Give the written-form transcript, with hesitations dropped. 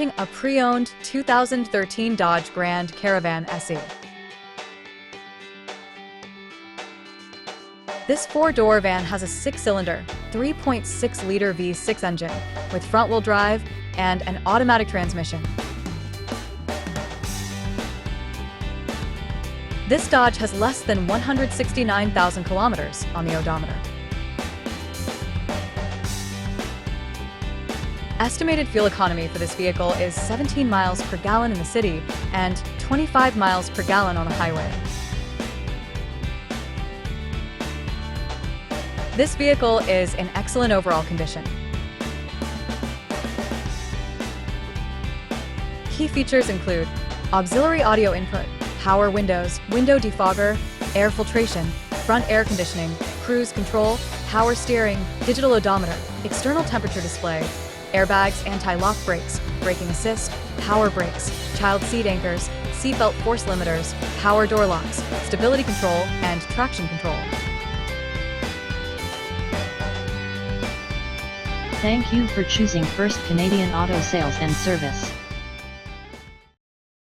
A pre-owned 2013 Dodge Grand Caravan SE. This four-door van has a six-cylinder, 3.6-liter V6 engine with front-wheel drive and an automatic transmission. This Dodge has less than 169,000 kilometers on the odometer. Estimated fuel economy for this vehicle is 17 miles per gallon in the city and 25 miles per gallon on the highway. This vehicle is in excellent overall condition. Key features include auxiliary audio input, power windows, window defogger, air filtration, front air conditioning, cruise control, power steering, digital odometer, external temperature display, airbags, anti-lock brakes, braking assist, power brakes, child seat anchors, seatbelt force limiters, power door locks, stability control, and traction control. Thank you for choosing First Canadian Auto Sales and Service.